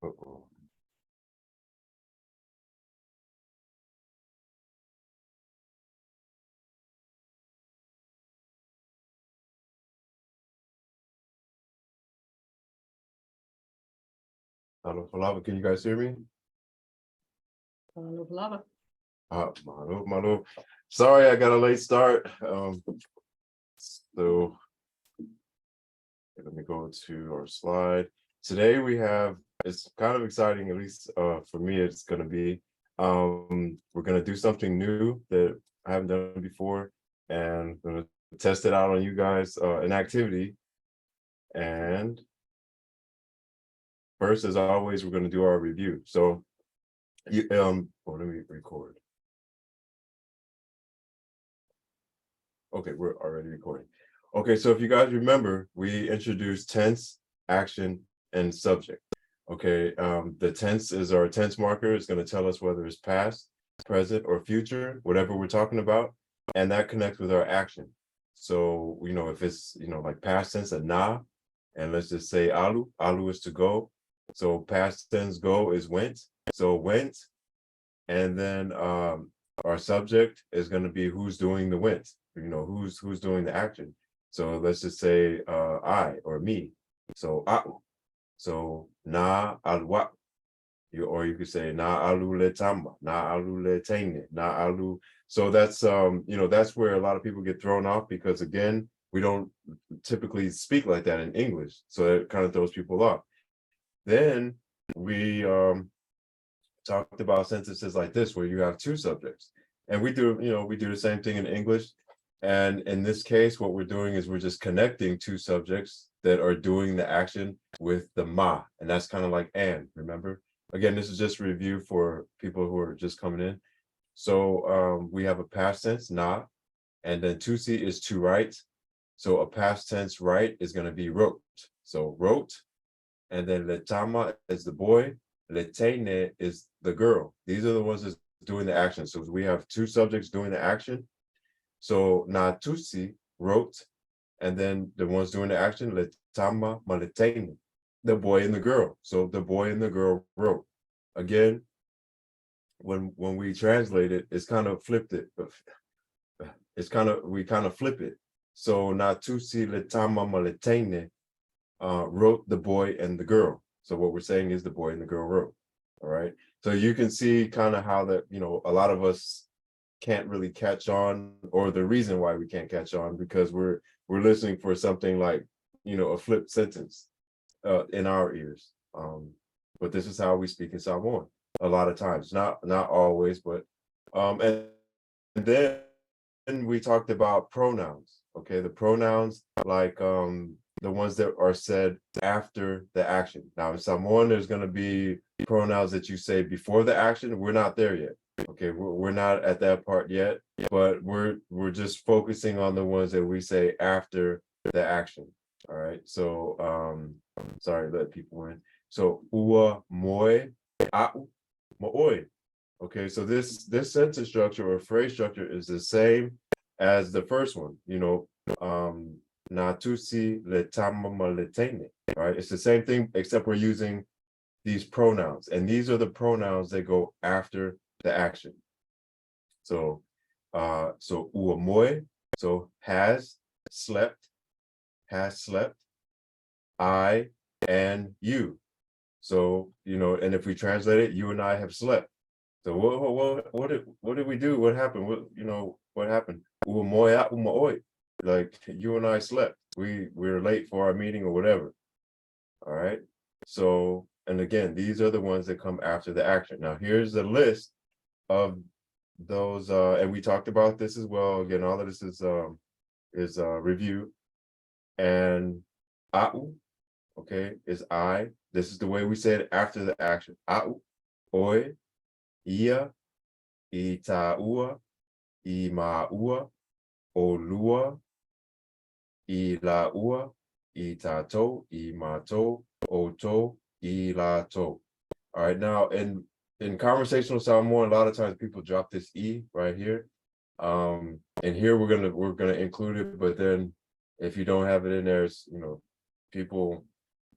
Uh-oh. Lava, can you guys hear me? Lava. Malo. Sorry, I got a late start. So let me go to our slide. Today we have, it's kind of exciting, at least for me, it's going to be, we're going to do something new that I haven't done before, and I'm going to test it out on you guys, an activity. And first, as always, we're going to do our review. So, let me record. Okay, we're already recording. Okay, so if you guys remember, we introduced tense, action, and subject. Okay, the tense is our tense marker. It's going to tell us whether it's past, present, or future, whatever we're talking about, and that connects with our action. So, if it's, like past tense, a na, and let's just say alu is to go. So past tense go is went. So went, and then our subject is going to be who's doing the went, who's doing the action. So let's just say I or me. So so na alwa, or you could say na alu le tamba, na alu le tene, na alu. So that's that's where a lot of people get thrown off, because again, we don't typically speak like that in English, so it kind of throws people off. Then we talked about sentences like this where you have two subjects, and we do the same thing in English. And in this case, what we're doing is we're just connecting two subjects that are doing the action with the ma, and that's kind of like and. Remember, again, this is just a review for people who are just coming in. So we have a past tense na, and then to see is to write. So a past tense write is going to be wrote. So wrote, and then letama is the boy, letene is the girl. These are the ones that's doing the action. So we have two subjects doing the action. So natusi wrote, and then the ones doing the action, letama maletene, the boy and the girl. So the boy and the girl wrote. Again, when we translate it, it's kind of flipped it. We kind of flip it. So natusi letama maletene wrote the boy and the girl. So what we're saying is the boy and the girl wrote. All right. So you can see kind of how that, a lot of us can't really catch on, or the reason why we can't catch on, because we're listening for something like, a flipped sentence in our ears. But this is how we speak in Samoan a lot of times, not always, but and then we talked about pronouns. Okay, the pronouns, like the ones that are said after the action. Now in Samoan, there's going to be pronouns that you say before the action. We're not there yet. Okay, we're not at that part yet, but we're just focusing on the ones that we say after the action. All right, so sorry, let people in. So ua moe au mooi. Okay, so this sentence structure or phrase structure is the same as the first one. Natusi letama maletene. Right, it's the same thing, except we're using these pronouns, and these are the pronouns that go after the action. So so uamoy, so has slept, I and you. So and if we translate it, you and I have slept. So what did we do? What happened? What happened? Uamoy umaoy. Like you and I slept. We're late for our meeting or whatever. All right. So, and again, these are the ones that come after the action. Now here's the list of those, and we talked about this as well. Again, all of this is review. And au, okay, is I. This is the way we say it after the action. Au, oi, ia, I taua, I maua, o lua, I laua, I tato, I mato, o to, I lato. All right, now in conversational Samoan, a lot of times people drop this E right here. And here we're gonna include it, but then if you don't have it in there, it's, people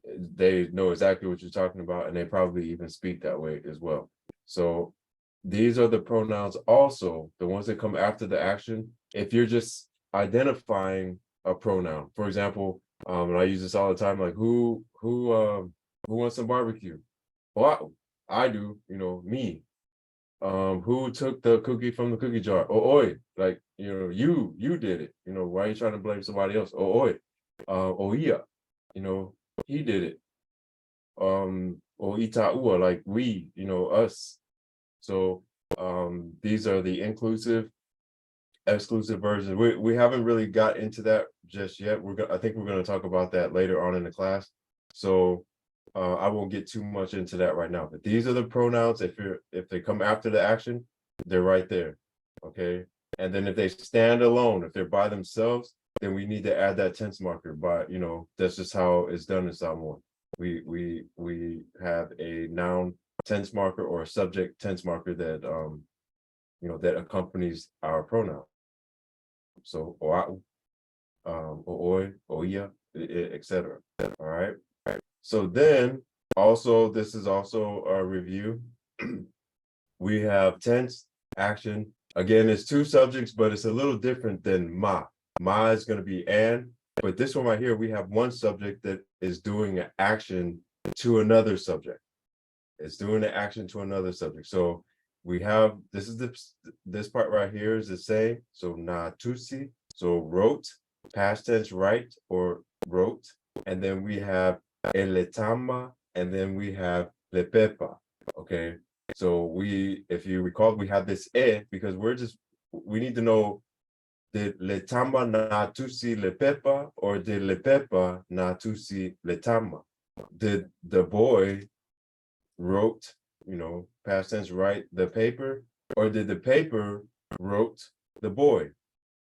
they know exactly what you're talking about, and they probably even speak that way as well. So these are the pronouns also, the ones that come after the action. If you're just identifying a pronoun, for example, and I use this all the time, like who wants some barbecue? Well, I do, me. Who took the cookie from the cookie jar? Oh, oi, like, you did it. Why are you trying to blame somebody else? Oh, oi, oh, yeah, he did it. Or itaua, like we, us. So these are the inclusive, exclusive versions. We haven't really got into that just yet. I think we're gonna talk about that later on in the class. So I won't get too much into that right now. But these are the pronouns. If they come after the action, they're right there. Okay. And then if they stand alone, if they're by themselves, then we need to add that tense marker. But that's just how it's done in Samoan. We have a noun tense marker or a subject tense marker that that accompanies our pronoun. So oau, o'oi, oia, etc. All right. So then also, this is also a review. We have tense, action. Again, it's two subjects, but it's a little different than ma. Ma is going to be and, but this one right here, we have one subject that is doing an action to another subject. It's doing the action to another subject. So we have, this part right here is the same. So na tusi, so wrote, past tense write or wrote. And then we have eletama, and then we have lepepa. Okay. So if you recall, we have this because we need to know, did letama na tusi lepepa or did lepepa na tusi letama? Did the boy wrote, past tense write the paper, or did the paper wrote the boy?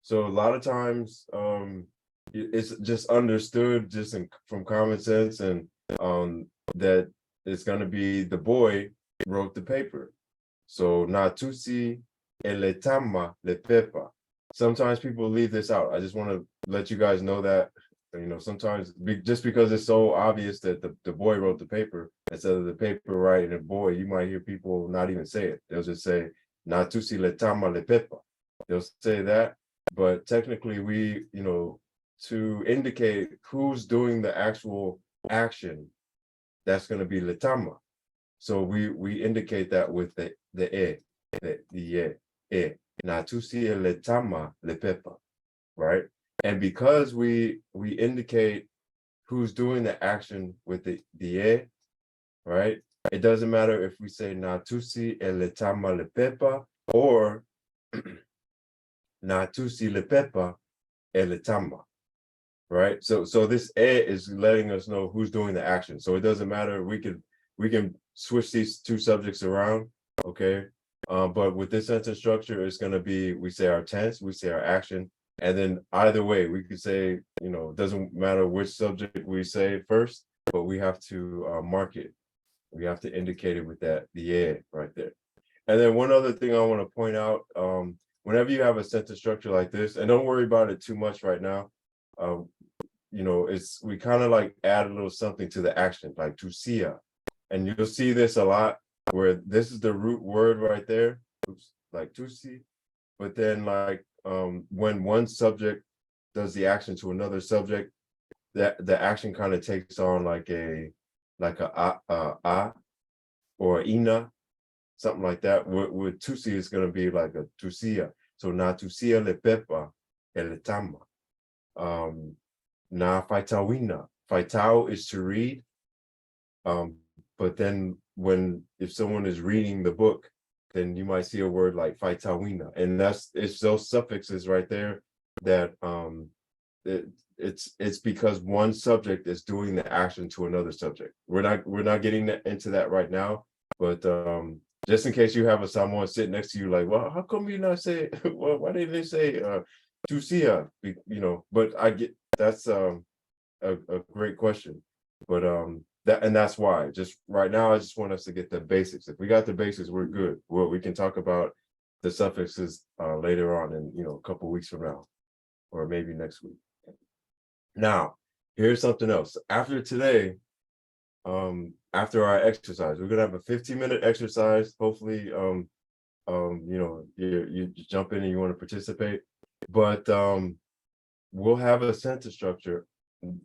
So a lot of times it's just understood from common sense, and that it's going to be the boy wrote the paper. So natusi eletama lepepa. Sometimes people leave this out. I just want to let you guys know that, sometimes just because it's so obvious that the boy wrote the paper instead of the paper writing a boy, you might hear people not even say it. They'll just say natusi letama lepepa. They'll say that, but technically to indicate who's doing the actual action, that's going to be letama. So we indicate that with the natusi letama lepepa, right? And because we indicate who's doing the action with the right? It doesn't matter if we say natusi letama lepepa or natusi lepepa eletama, right? So this is letting us know who's doing the action. So it doesn't matter. We can switch these two subjects around, okay? But with this sentence structure, it's going to be, we say our tense, we say our action, and then either way, we could say, it doesn't matter which subject we say first, but we have to mark it. We have to indicate it with the right there. And then one other thing I want to point out, whenever you have a sentence structure like this, and don't worry about it too much right now, we kind of like add a little something to the action, like to see, and you'll see this a lot where this is the root word right there, like to see, but then like when one subject does the action to another subject, that the action kind of takes on like a or ina, something like that. With tusi is going to be like a tusia. So na tusia le pepa eletama. Na faitawina. Faitao is to read. But then if someone is reading the book, then you might see a word like faitawina, and it's those suffixes right there that it's because one subject is doing the action to another subject. We're not getting into that right now, but just in case you have a Samoan sitting next to you, like, well, how come you not say? Well, why didn't they say tusia? But I get that's a great question, but that's why. Just right now, I just want us to get the basics. If we got the basics, we're good. We can talk about the suffixes later on, in a couple weeks from now, or maybe next week. Now, here's something else. After today, after our exercise. We're gonna have a 15-minute exercise. Hopefully, you know, you jump in and you want to participate, but we'll have a sentence structure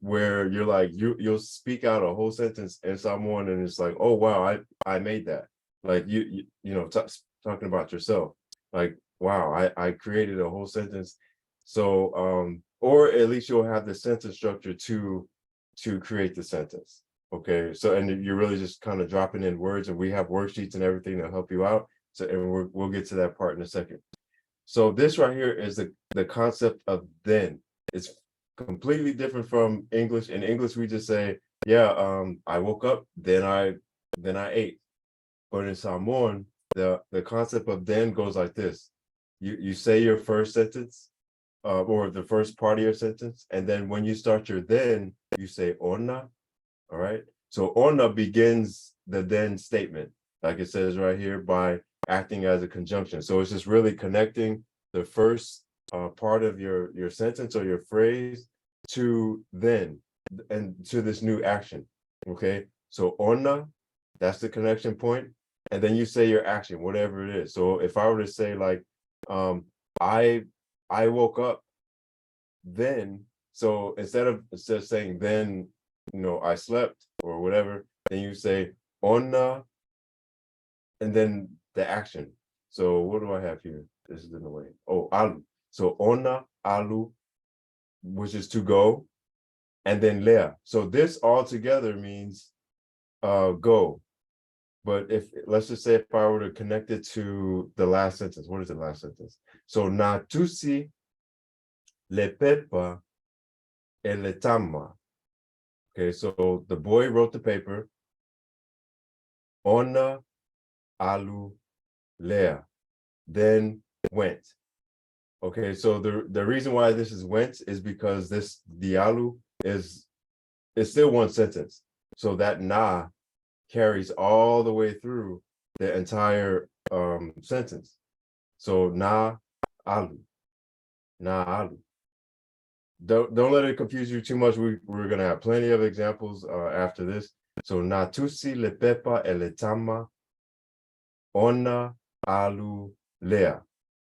where you're like you'll speak out a whole sentence in Samoan, and it's like, oh wow, I made that. Like you know, talking about yourself, like wow, I created a whole sentence. So or at least you'll have the sentence structure to create the sentence. Okay, so and you're really just kind of dropping in words, and we have worksheets and everything to help you out. So and we'll get to that part in a second. So this right here is the concept of then. It's completely different from English. In English, we just say, yeah, I woke up, then I ate. But in Samoan, the concept of then goes like this. You say your first sentence, or the first part of your sentence, and then when you start your then, you say ona. All right. So ona begins the then statement, like it says right here, by acting as a conjunction. So it's just really connecting the first part of your sentence or your phrase to then and to this new action. Okay. So ona, that's the connection point, and then you say your action, whatever it is. So if I were to say like, um, I woke up then, so instead of saying then, you know, I slept or whatever, then you say ona and then the action. So what do I have here? This is in the way. Oh, alu. So ona alu, which is to go, and then lea. So this all together means go. But if let's just say if I were to connect it to the last sentence, what is the last sentence? So na tusi le pepa e le tama. Okay, so the boy wrote the paper. Ona alu lea, then went. Okay, so the reason why this is went is because this dialu is still one sentence. So that na carries all the way through the entire sentence. So na alu, na alu. Don't let it confuse you too much. We're gonna have plenty of examples after this. So na tusi le pepa e le tama ona alu lea.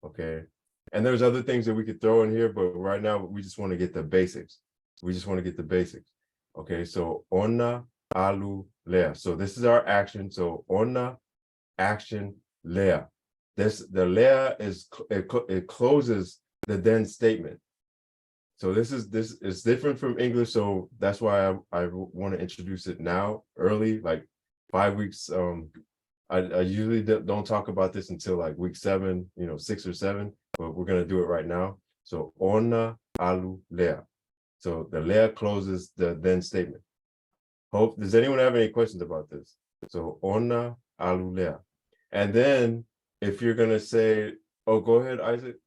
Okay. And there's other things that we could throw in here, but right now we just want to get the basics. We just want to get the basics. Okay, so ona alu lea. So this is our action. So ona action lea. The lea is it closes the then statement. So this is different from English. So that's why I want to introduce it now early, like 5 weeks. I usually don't talk about this until like week 7, you know, 6 or 7, but we're gonna do it right now. So ona alu lea. So the lea closes the then statement. Does anyone have any questions about this? So ona alu lea. And then if you're gonna say, oh, go ahead, Isaac.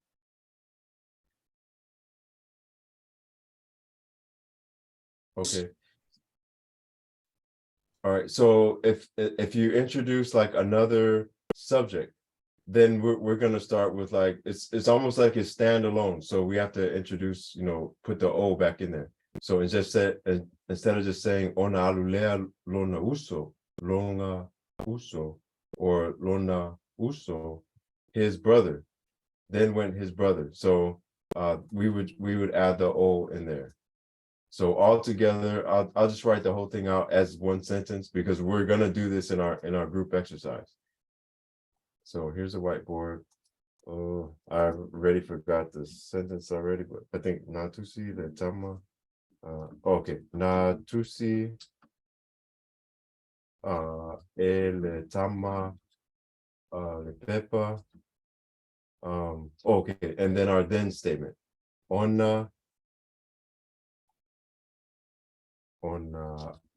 Okay. All right. So if you introduce like another subject, then we're gonna start with like it's almost like it's standalone. So we have to introduce, you know, put the O back in there. So it's just said instead of just saying ona alulea lona uso, or lona uso, his brother. Then went his brother. So we would add the O in there. So all together, I'll just write the whole thing out as one sentence because we're gonna do this in our group exercise. So here's a whiteboard. Oh, I already forgot the sentence already, but I think natusi le tama. Okay, natusi e le tama le pepa. Okay, and then our then statement. Ona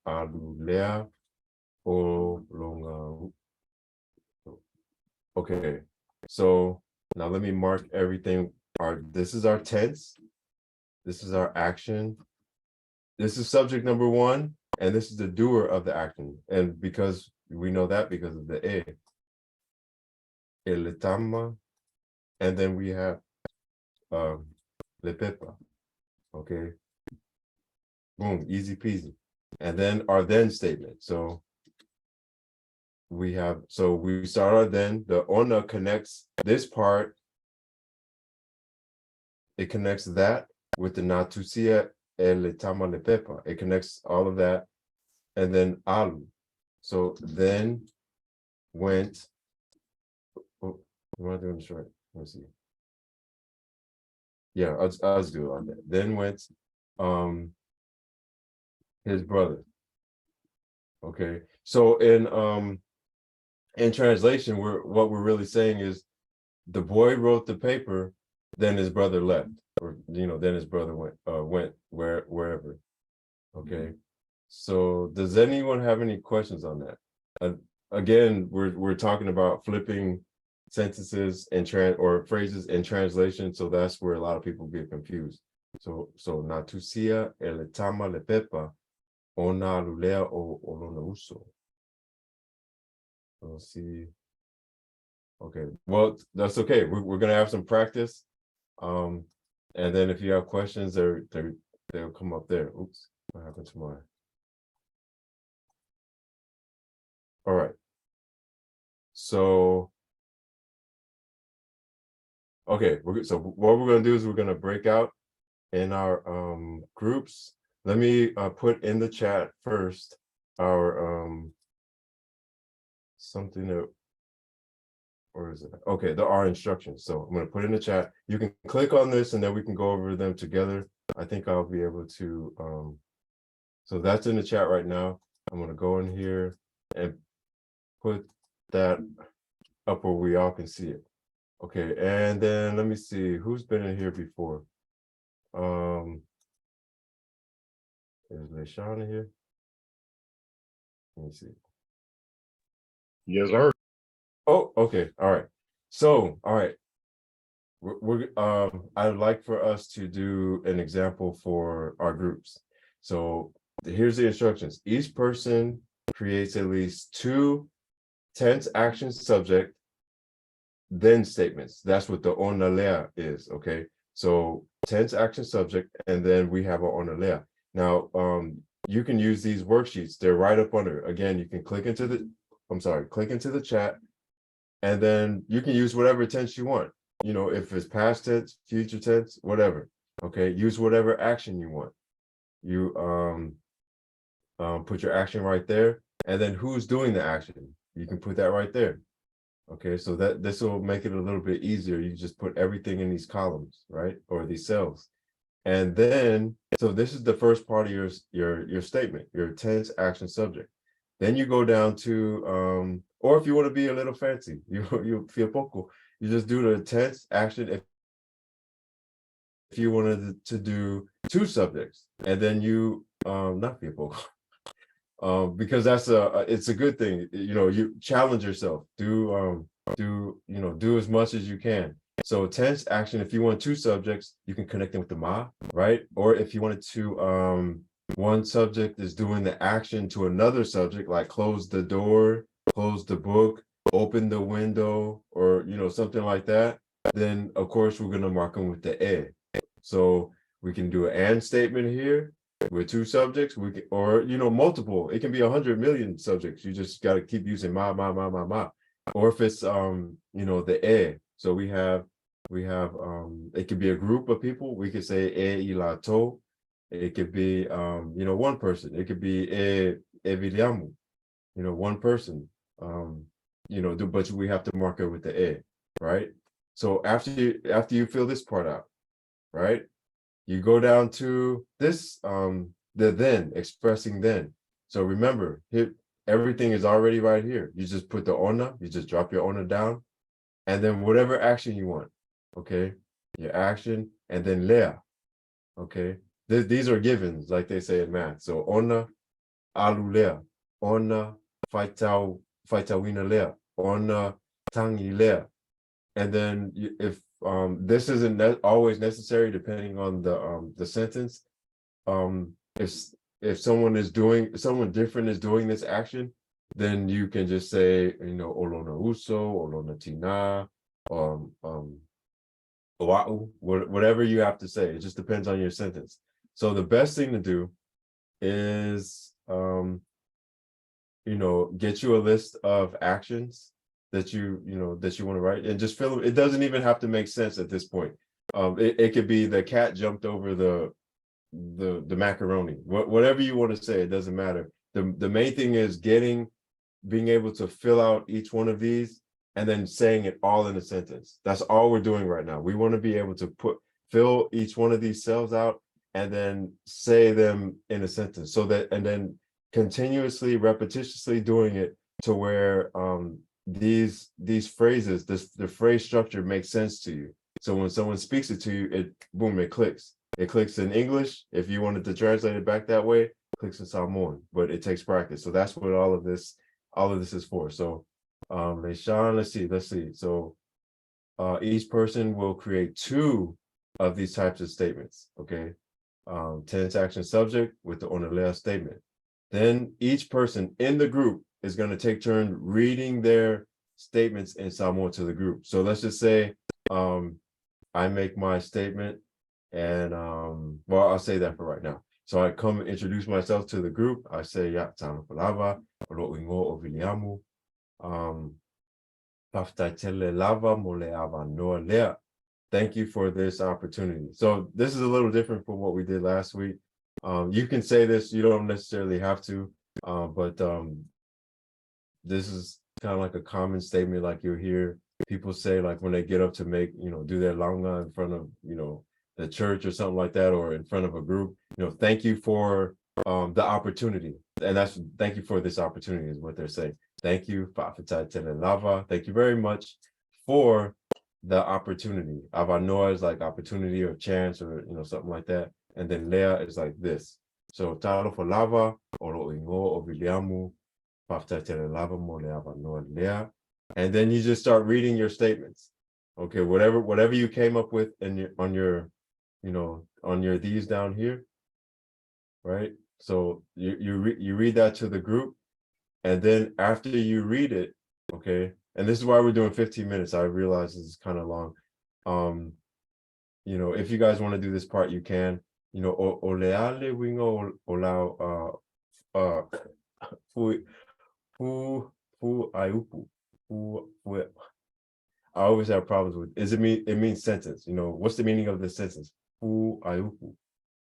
alulea o longa. Okay, so now let me mark everything. This is our tense. This is our action. This is subject number 1, and this is the doer of the action. And because we know that because of the el tama, and then we have le pepa. Okay, boom, easy peasy. and then our then statement. So we start our then, the ona connects this part, it connects that with the natusia el tamalepepa. It connects all of that, and then alu. So then went, oh, am I doing this right? Let's see. Yeah, I'll just do it like that. Then went his brother. Okay. So in translation, what we're really saying is the boy wrote the paper, then his brother left, or then his brother went wherever. Okay. So does anyone have any questions on that? Again, we're talking about flipping sentences and or phrases in translation, so that's where a lot of people get confused. So natusia eletama lepepa ona lulea o olona uso. Let's see. Okay, well, that's okay. We're gonna have some practice. And then if you have questions, they'll come up there. Oops, what happened to mine? All right. So, okay, so what we're gonna do is we're gonna break out in our groups. Let me put in the chat first our something that, or is it? Okay, there are instructions. So I'm gonna put in the chat. You can click on this and then we can go over them together. I think I'll be able to so that's in the chat right now. I'm gonna go in here and put that up where we all can see it. Okay, and then let me see who's been in here before. Is LeShawn in here? Let me see. Yes, sir. Oh, okay, all right. So, all right, I'd like for us to do an example for our groups. So here's the instructions. Each person creates at least 2 tense action subject then statements. That's what the onalea is. Okay, so tense action subject, and then we have our onalea. Now you can use these worksheets. They're right up under. Again, you can click into the chat, and then you can use whatever tense you want. If it's past tense, future tense, whatever. Okay, use whatever action you want. You put your action right there, and then who's doing the action, you can put that right there. Okay, so this will make it a little bit easier. You just put everything in these columns, right, or these cells. And then, so this is the first part of your statement, your tense action subject. Then you go down to or if you want to be a little fancy, you feel poco, you just do the tense action if you wanted to do 2 subjects, and then you not feel poco. Because it's a good thing. You challenge yourself, do as much as you can. So tense action, if you want 2 subjects, you can connect them with the ma, right? Or if you wanted to one subject is doing the action to another subject, like close the door, close the book, open the window, or something like that, then of course we're going to mark them with the e. So we can do an and statement here with 2 subjects, we can, or multiple. It can be 100 million subjects. You just got to keep using ma. Or if it's the e. So we have it could be a group of people. We could say e ilato. It could be one person. It could be e Viliamu, one person. But we have to mark it with the e, right? So after you fill this part out, right? You go down to this, the then, expressing then. So remember, here, everything is already right here. You just put the ona, you just drop your ona down, and then whatever action you want, okay? Your action, and then lea, okay? These are givens, like they say in math. So ona, alulea, ona, faitawina lea, ona, tangi lea. And then if this isn't always necessary, depending on the sentence, if someone different is doing this action, then you can just say olona uso, olona tina, oa'u, whatever you have to say. It just depends on your sentence. So the best thing to do is get you a list of actions that you want to write, and just fill them. It doesn't even have to make sense at this point. It could be the cat jumped over the macaroni. Whatever you want to say, it doesn't matter. The main thing is being able to fill out each one of these and then saying it all in a sentence. That's all we're doing right now. We want to be able to fill each one of these cells out and then say them in a sentence, so that, and then continuously, repetitiously doing it to where these phrases, the phrase structure makes sense to you. So when someone speaks it to you, it clicks. It clicks in English. If you wanted to translate it back that way, it clicks in Samoan, but it takes practice. So that's what all of this is for. So let's see. So each person will create 2 of these types of statements. Okay. Tense action subject with the onelea statement. Then each person in the group is going to take turn reading their statements in Samoan to the group. So let's just say I make my statement, and well, I'll say that for right now. So I come and introduce myself to the group. I say, ya tano palava, ro'ingo o viliamu, paftaitele lava mole ava noa lea. Thank you for this opportunity. So this is a little different from what we did last week. You can say this, you don't necessarily have to, but this is kind of like a common statement, like you'll hear people say, like when they get up to make, do their langa in front of, the church or something like that, or in front of a group, thank you for the opportunity. And that's, thank you for this opportunity is what they're saying. Thank you, Fa'afitai Tele Lava. Thank you very much for the opportunity. Avanoa is like opportunity or chance, or something like that. And then Lea is like this. So talo for lava, oro ingo o viliamu, pafta tele lava mo le avanoa Lea. And then you just start reading your statements. Okay, whatever you came up with on your these down here, right? So you read that to the group, and then after you read it, okay, and this is why we're doing 15 minutes. I realize this is kind of long. If you guys want to do this part, you can. Oleale wingo olau fu aiupu. I always have problems with. It means sentence. What's the meaning of this sentence? Fu aiupu.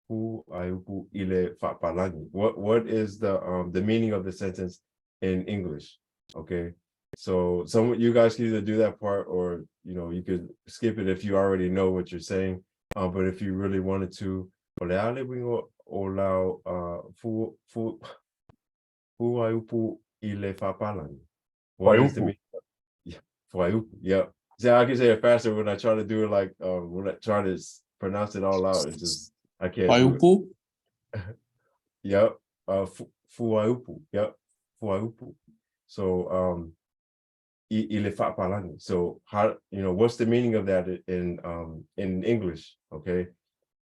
Fu aiupu ile fa'apalagi. What is the meaning of the sentence in English? Okay. So you guys can either do that part, or you could skip it if you already know what you're saying. But if you really wanted to, oleale wingo olau fu aiupu ile fa'apalagi. What is the meaning? Yeah. See, I can say it faster when I try to do it, like when I try to pronounce it all out. It's just I can't do it. Waiupu? Yep. Fuaiupu. Yep. Fuaiupu. So ile fa'apalagi. So how, what's the meaning of that in English? Okay.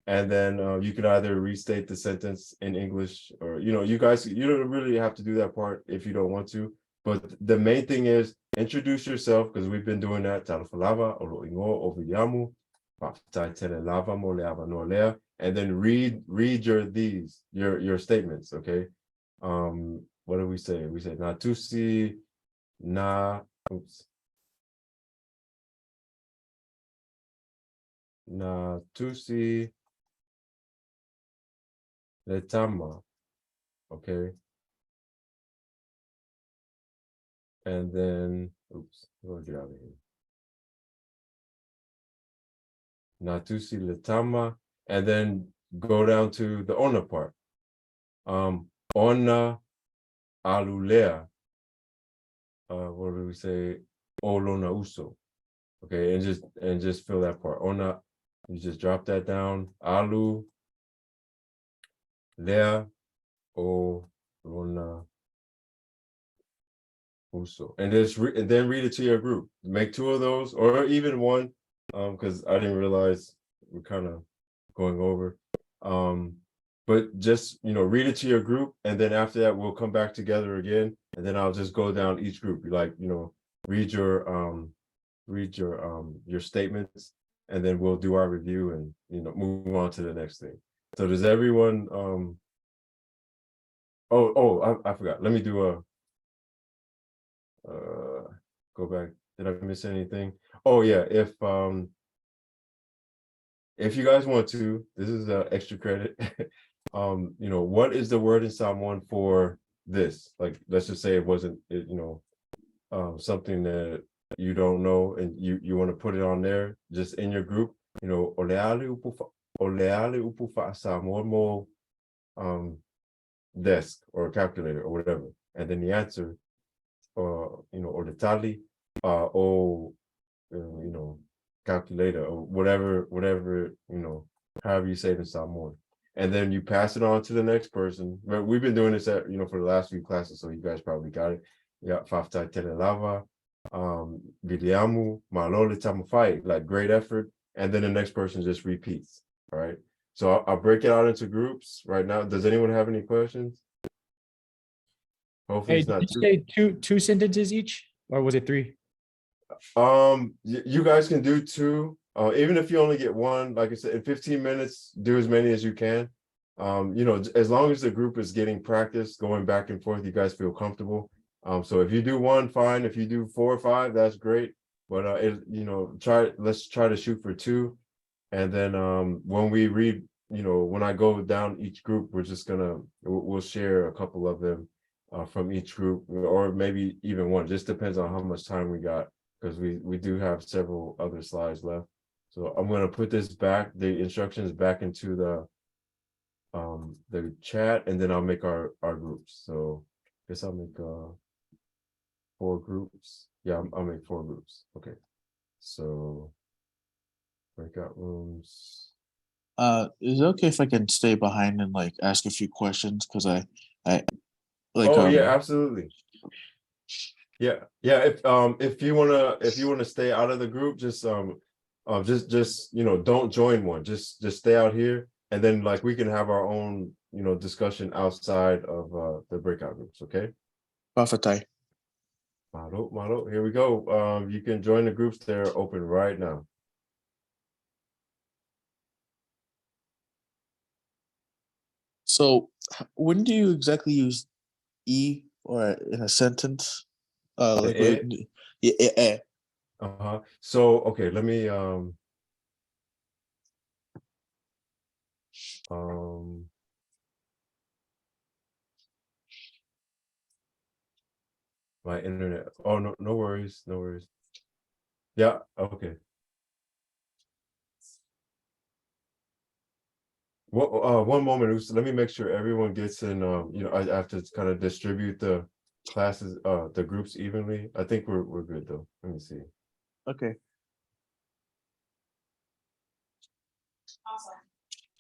And then you can either restate the sentence in English, or you don't really have to do that part if you don't want to. But the main thing is introduce yourself, because we've been doing that. Talafalava, oloingo, oviyamu, pafitai tele lava mole avanolea, and then read your statements. Okay. What do we say? We say natusi na natusi letama. Okay. And then, we'll get out of here. Natusi letama, and then go down to the ona part. Ona alulea. What do we say? Olona uso. Okay, and just fill that part. Ona, you just drop that down. Alu lea olona uso, and then read it to your group. Make 2 of those, or even 1, because I didn't realize we're kind of going over. But just read it to your group, and then after that we'll come back together again, and then I'll just go down each group. Like read your statements, and then we'll do our review and move on to the next thing. So does everyone I forgot. Let me do a go back. Did I miss anything? Oh yeah, if you guys want to, this is extra credit. What is the word in Samoan for this? Like, let's just say it wasn't, something that you don't know and you want to put it on there, just in your group. Oleale upu fa'asa mo desk or calculator or whatever, and then the answer, or the tally, or calculator or whatever, however you say it in Samoan. And then you pass it on to the next person. But we've been doing this for the last few classes, so you guys probably got it. Yeah, Fafta Telelava, Biliamu, Malole Tamafai, like great effort. And then the next person just repeats. All right. So I'll break it out into groups right now. Does anyone have any questions? Hopefully Hey, it's did not you too. say two sentences each, or was it three? You guys can do two. Even if you only get one, like I said, in 15 minutes, do as many as you can. As long as the group is getting practice, going back and forth, you guys feel comfortable. So if you do one, fine. If you do 4 or 5, that's great. But let's try to shoot for two. And then when we read, when I go down each group, we'll share a couple of them from each group, or maybe even one. Just depends on how much time we got, because we do have several other slides left. So I'm going to put the instructions back into the chat, and then I'll make our groups. So I guess I'll make 4 groups. Yeah, I'll make 4 groups. Okay. So breakout rooms. Is it okay if I can stay behind and like ask a few questions? Because I like Oh yeah, absolutely. Yeah. If you wanna stay out of the group, just don't join one. Just stay out here, and then like we can have our own discussion outside of the breakout groups. Okay. Bafatai. Model. Here we go. You can join the groups. They're open right now. So when do you exactly use e or in a sentence? Like Eh? yeah. So okay, let me my internet. Oh no, no worries. Yeah, okay. Well, one moment, let me make sure everyone gets in. I have to kind of distribute the classes, the groups evenly. I think we're good though. Let me see. Okay.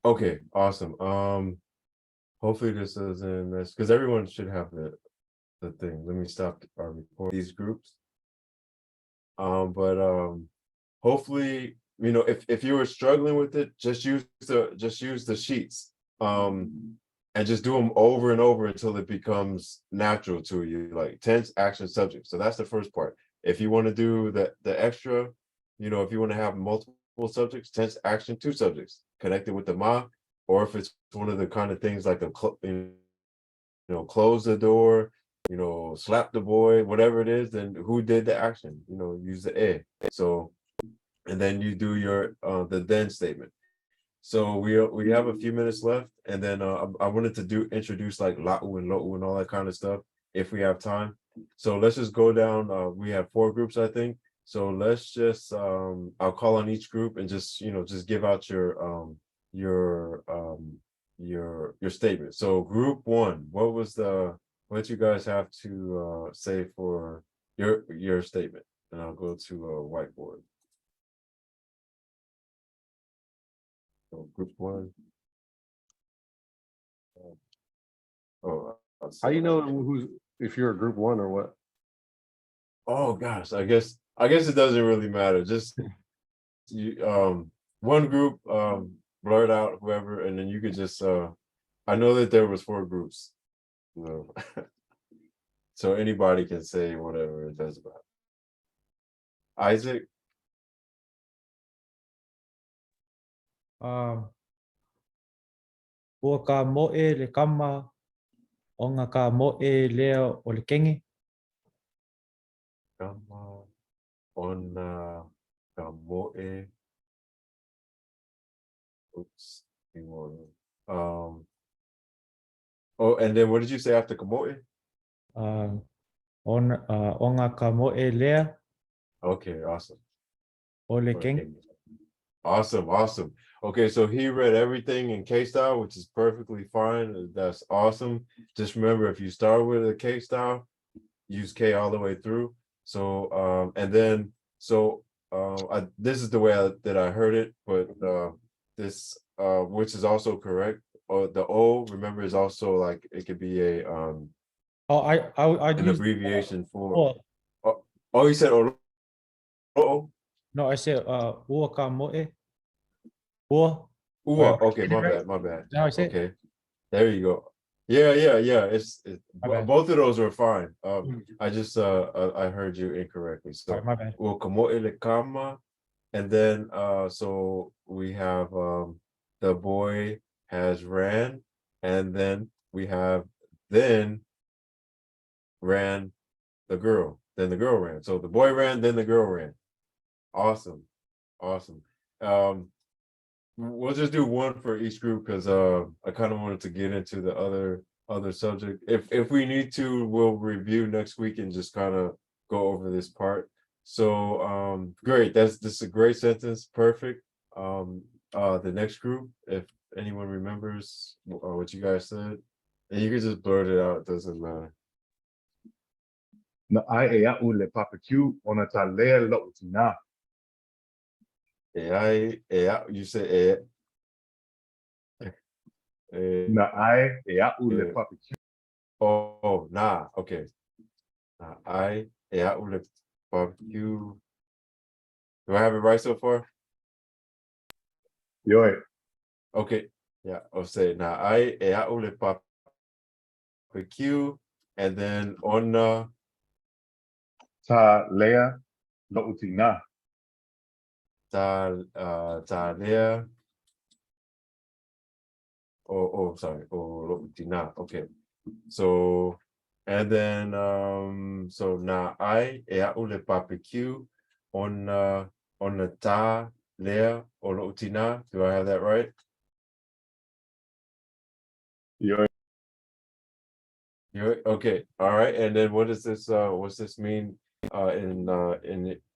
Okay, awesome. Hopefully this doesn't mess, because everyone should have the thing. Let me stop our record these groups. But hopefully, if you were struggling with it, just use the sheets. And just do them over and over until it becomes natural to you, like tense, action, subject. So that's the first part. If you want to do the extra, if you want to have multiple subjects, tense, action, 2 subjects connected with the ma, or if it's one of the kind of things like close the door, slap the boy, whatever it is, then who did the action, use the so, and then you do your the then statement. So we have a few minutes left, and then I wanted to introduce like la'u and lo'u and all that kind of stuff if we have time. So let's just go down. We have 4 groups, I think. So let's just I'll call on each group and just just give out your statement. So group 1, what you guys have to say for your statement, and I'll go to a whiteboard. So group 1. Oh, How you know who's if you're a group 1 or what? oh gosh, I guess it doesn't really matter. Just one group blurt out whoever, and then you could just I know that there was 4 groups. So, so anybody can say whatever it does about it. Isaac. Ua ka mo'e le kama o ngā ka moe lea o le kenge. Kama ona kamoe. Oops. hang on. Oh, and then what did you say after kamoe? O ngā ka moe lea Okay, awesome. o le Or kenge. Kenya. Awesome, awesome. Okay, so he read everything in K style, which is perfectly fine. That's awesome. Just remember, if you start with a K style, use K all the way through. So and then this is the way that I heard it, but this which is also correct. The O, remember, is also like it could be a Oh, I'd an use abbreviation for o. oh, you said oh. No, I said ua ka moe. Ua. Ooh, okay, my bad, my bad. Is that how I say it? Okay, there you go. Yeah. My bad. Both of those are fine. Mm. I just I heard you incorrectly. So Alright, my bad. Ukamo'ele kama, and then so we have the boy has ran, and then we have then ran the girl. Then the girl ran. So the boy ran, then the girl ran. Awesome, awesome. We'll just do one for each group because I kind of wanted to get into the other subject. If we need to, we'll review next week and just kind of go over this part. So great. This is a great sentence. Perfect. The next group, if anyone remembers what you guys said, and you can just blurt it out. It doesn't matter. Na ai e a'u le papakiu ona tā lea lo'u tinā. You say Na ai e a'u le Yeah. papakiu. oh, nah, okay. I ule barbecue. Do I have it right so far? Yoi, Okay, yeah, I'll say na I ule barbecue, and then ona tā lea lo'u tinā. ta lea. Oh, sorry. Oh, tina. Okay. So, and then so na I ule barbecue on ta lea o tina. Do I have that right? Yoi, Okay, all right. And then what does this what's this mean in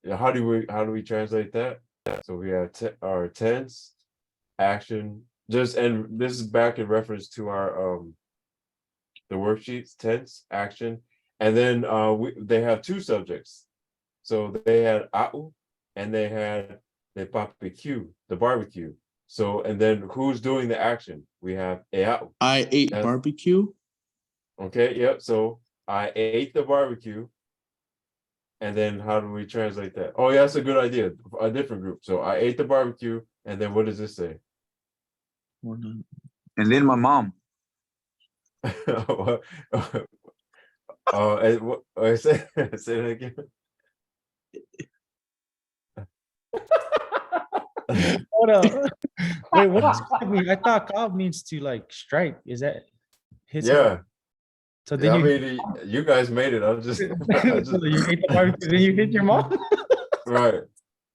how do we translate that? So we have our tense, action, and this is back in reference to our the worksheets, tense, action, and then they have two subjects. So they had a'u and they had the barbecue. So and then who's doing the action? We have ea'u. I ate That's- barbecue. Okay, yep. So I ate the barbecue. And then how do we translate that? Oh, yeah, that's a good idea. A different group. So I ate the barbecue, and then what does this say? And then my mom. Say it again. Hold up. Wait, what does ka mean? I thought ka means to like strike. Is that hit someone? Yeah, So yeah, then I mean, you guys made it. I'm just, so you ate the barbecue, then you hit your mom? right.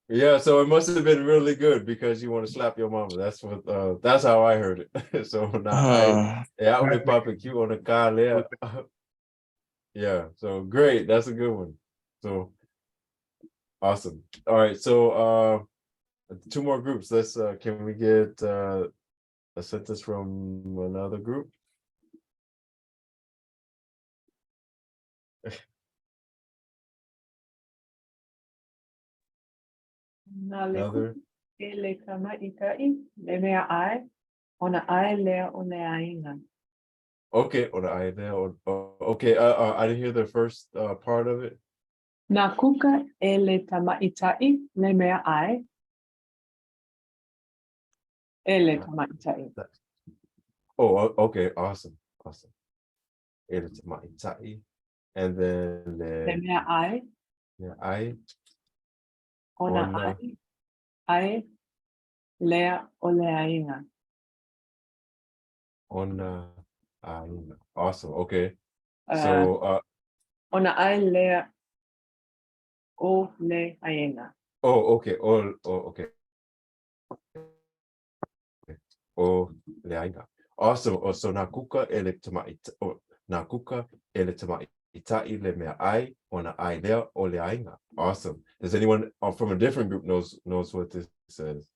Yeah, so it must have been really good because you want to slap your mama. That's how I heard it. So now I would barbecue on the car there. Yeah, so great. That's a good one. So awesome. All right, so two more groups. Let's can we get a sentence from another group? Nā le Another. e le kamaʻitaʻi, le mea ʻae, ona ʻae lea o le āina. Okay, or the idea, okay. I didn't hear the first part of it. Nā kuka e le tamaʻitaʻi, le mea ʻae, e le tamaʻitaʻi. Oh, okay, awesome. It's my itai, and then Le mea ʻae, I ona Ona. ʻae, ʻae, lea o le āina. on Awesome. Okay. Uh, So ona ai lea o le aienga. okay. Okay. O leainga. Awesome. Oh, so nakuka ele tamaita. Oh, nakuka ele tamaita le mea ai ona ai lea o leainga. Awesome. Does anyone from a different group knows what this says?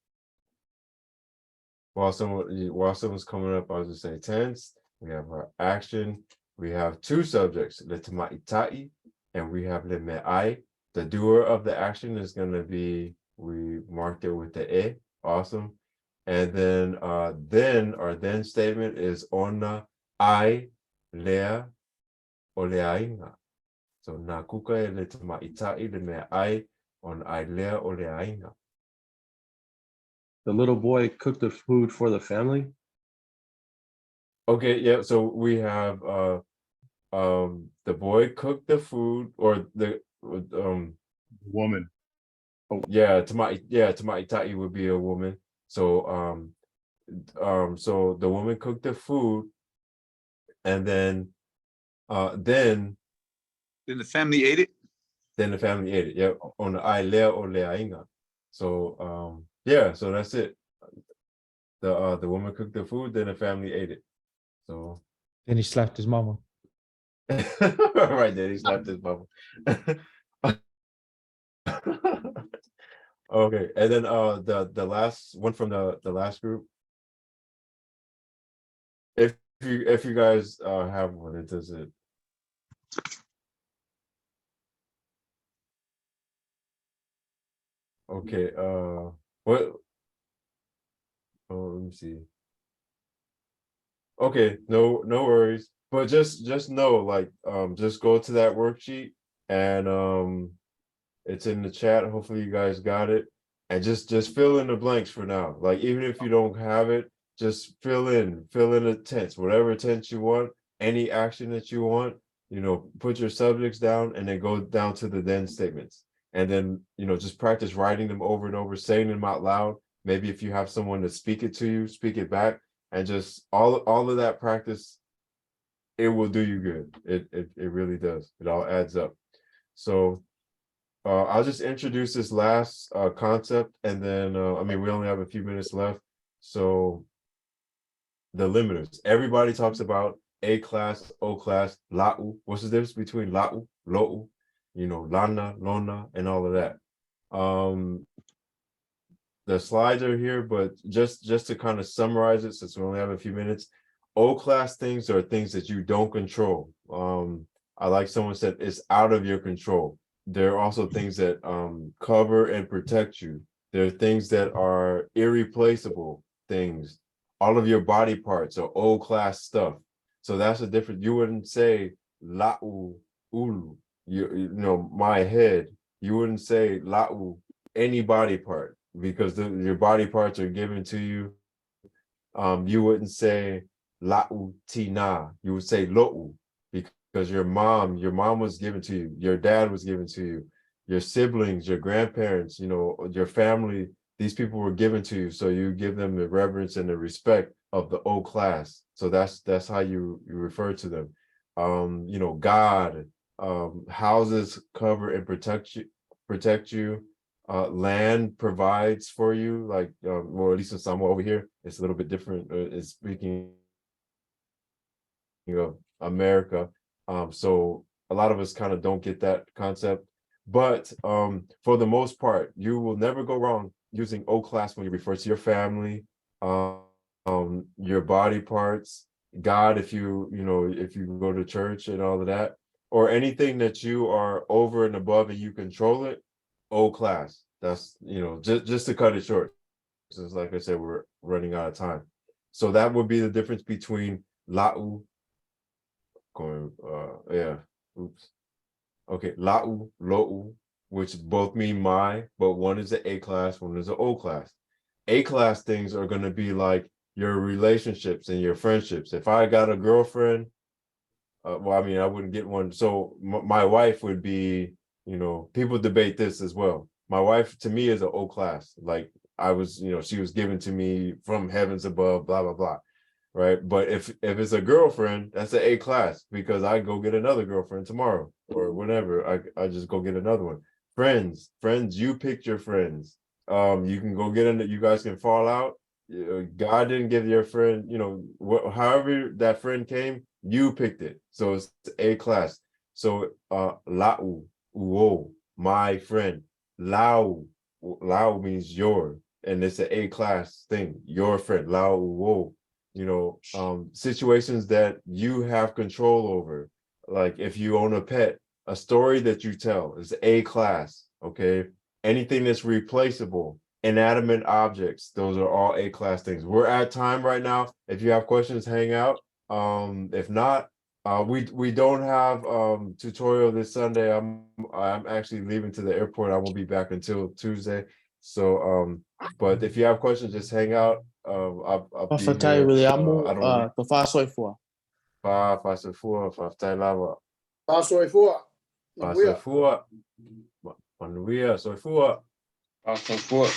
While someone's coming up, I'll just say tense. We have our action. We have two subjects, le tamaitai, and we have le me'ai. The doer of the action is going to be, we marked it with the e. Awesome. And then our then statement is ona ai lea o leainga. So na kuka e le tamaitai le me'ai on ai lea o leainga. The little boy cooked the food for the family. Okay, yeah, so we have the boy cooked the food, or the Woman. Tamaita'i would be a woman. So so the woman cooked the food, and then Then the family ate it. the family ate it. Yeah, on the ai lea o leainga. So yeah, so that's it. The woman cooked the food, then the family ate it. So Then he slapped his mama. right there, he slapped his bubble. Okay, and then the last one from the last group. If you guys have one, it does it. Okay, what? Oh, let me see. Okay, no worries. But just know, like, just go to that worksheet, and it's in the chat. Hopefully you guys got it. And just fill in the blanks for now. Like, even if you don't have it, just fill in a tense, whatever tense you want, any action that you want, put your subjects down and then go down to the then statements. And then, just practice writing them over and over, saying them out loud. Maybe if you have someone to speak it to you, speak it back, and just all of that practice, it will do you good. It really does. It all adds up. So I'll just introduce this last concept, and then I mean, we only have a few minutes left. So the limiters. Everybody talks about A class, O class, la'u. What's the difference between la'u, lo'u, lana, lona, and all of that? The slides are here, but just to kind of summarize it, since we only have a few minutes, O class things are things that you don't control. I like someone said it's out of your control. There are also things that cover and protect you. There are things that are irreplaceable things. All of your body parts are O class stuff. So that's the difference. You wouldn't say la'u ulu, my head. You wouldn't say la'u any body part, because your body parts are given to you. You wouldn't say la'u tina, you would say lo'u, because your mom was given to you, your dad was given to you, your siblings, your grandparents, your family, these people were given to you, so you give them the reverence and the respect of the O class. So that's how you refer to them. God, houses cover and protect you. Land provides for you, like, or at least in Samoa over here, it's a little bit different. It's speaking of America. So a lot of us kind of don't get that concept, but for the most part, you will never go wrong using O class when you refer to your family, your body parts, God, if you go to church and all of that, or anything that you are over and above and you control it. O class. That's just to cut it short, since like I said, we're running out of time. So that would be the difference between la'u la'u, lo'u, which both mean my, but one is the A class, one is the O class. A class things are going to be like your relationships and your friendships. If I got a girlfriend, well, I mean, I wouldn't get one. So my wife would be, people debate this as well. My wife to me is an O class. Like, I was, she was given to me from heavens above, blah, blah, blah. right? But if it's a girlfriend, that's an A class because I go get another girlfriend tomorrow or whenever. I just go get another one. Friends, you picked your friends. You can go get in. You guys can fall out. God didn't give your friend, however that friend came, you picked it. So it's A class. So lau, uo, my friend. Lau means your, and it's an A class thing. Your friend, lau uo. Situations that you have control over. Like if you own a pet, a story that you tell is A class. Okay. Anything that's replaceable, inanimate objects, those are all A class things. We're at time right now. If you have questions, hang out. If not, we don't have tutorial this Sunday. I'm actually leaving to the airport. I won't be back until Tuesday. So but if you have questions, just hang out. I'll be Pafatay here. William, I don't Tafasoy for. faz for lava. Passou aí fora. Faz for. Manuia, soy for. Also for.